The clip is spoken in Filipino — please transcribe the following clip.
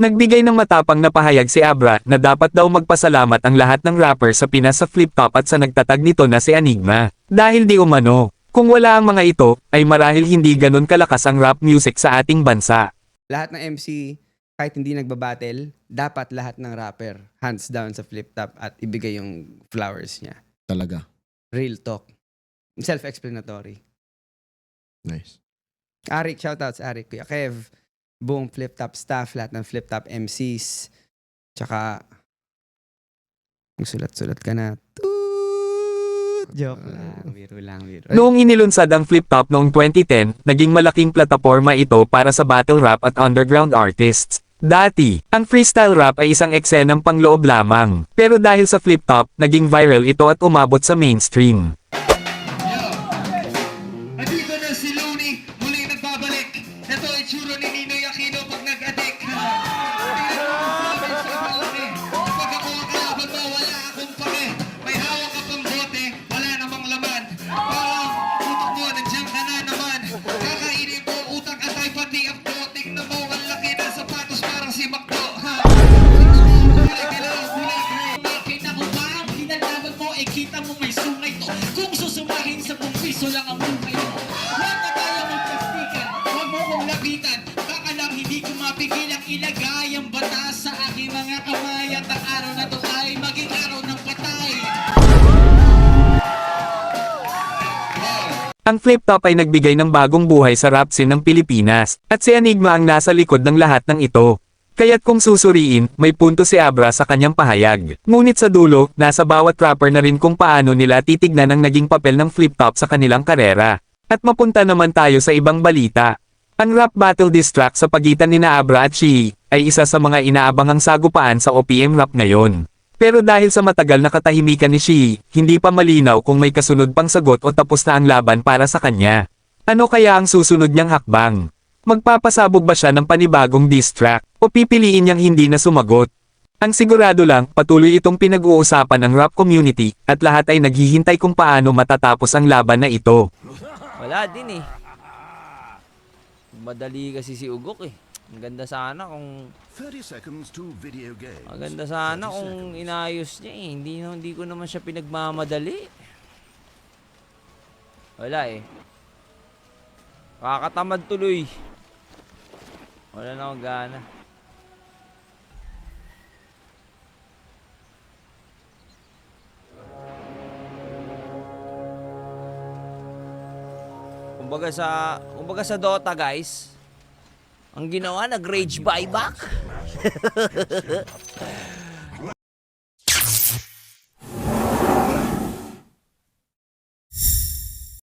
Nagbigay ng matapang na pahayag si Abra na dapat daw magpasalamat ang lahat ng rapper sa Pinas sa Flip Top at sa nagtatag nito na si Enigma. Dahil di umano, kung wala ang mga ito, ay marahil hindi ganun kalakas ang rap music sa ating bansa. Lahat ng MC, kahit hindi nagbabattle, dapat lahat ng rapper, hands down sa Flip Top at ibigay yung flowers niya. Talaga. Real talk. Self-explanatory. Nice. Arik, shoutouts Arik, Kuya Kev, buong Flip Top staff, lahat ng Flip Top MCs, tsaka magsulat-sulat ka na. Toot! Joke lang, biro lang, biro. Noong inilunsad ang Flip Top noong 2010, naging malaking plataporma ito para sa battle rap at underground artists. Dati, ang freestyle rap ay isang eksenang pangloob lamang. Pero dahil sa Flip Top, naging viral ito at umabot sa mainstream. Nandito na si Looney, muli nagbabalik. Ito ay tsura ni Ninoy Aquino pag nag-addict. Pag ako ang kalaban mo, wala akong pake. May hawak ka pang bote, wala namang laman. Parang utak mo, nandiyan ka na naman. Kakainin mo, utak at ay pati ang bote. Tingnan mo, ang laki ng sapatos parang si Macdo. Kulay dilaw, kulay gray. Bakit ako ba ang kinalaban mo? Eh kita mo may sungay to. Kung susumahin sa buong piso lang ang buhay mo. Huwag na tayo magplastikan. Huwag mo kong lapitan. Baka lang hindi ko mapigil ang ilagay ang batas sa aking mga kamay. At ang araw na to ay maging araw ng patay. Ang Flip Top ay nagbigay ng bagong buhay sa rap scene ng Pilipinas, at si Enigma ang nasa likod ng lahat ng ito. Kaya't kung susuriin, may punto si Abra sa kanyang pahayag. Ngunit sa dulo, nasa bawat rapper na rin kung paano nila titignan ang naging papel ng Flip Top sa kanilang karera. At mapunta naman tayo sa ibang balita. Ang rap battle diss track sa pagitan nina Abra at Shii, ay isa sa mga inaabangang sagupaan sa OPM rap ngayon. Pero dahil sa matagal na katahimikan ni Shii, hindi pa malinaw kung may kasunod pang sagot o tapos na ang laban para sa kanya. Ano kaya ang susunod niyang hakbang? Magpapasabog ba siya ng panibagong diss track, o pipiliin niyang hindi na sumagot? Ang sigurado lang, patuloy itong pinag-uusapan ng rap community, at lahat ay naghihintay kung paano matatapos ang laban na ito. Wala din eh. Madali kasi si Ugok eh. Ang ganda sana kung 30 seconds to video game. maganda sana kung inayos niya eh. Hindi ko naman siya pinagmamadali. Wala eh. Kakatamad tuloy. Wala na akong gana. Kumbaga sa Dota guys, ang ginawa nag-rage buyback.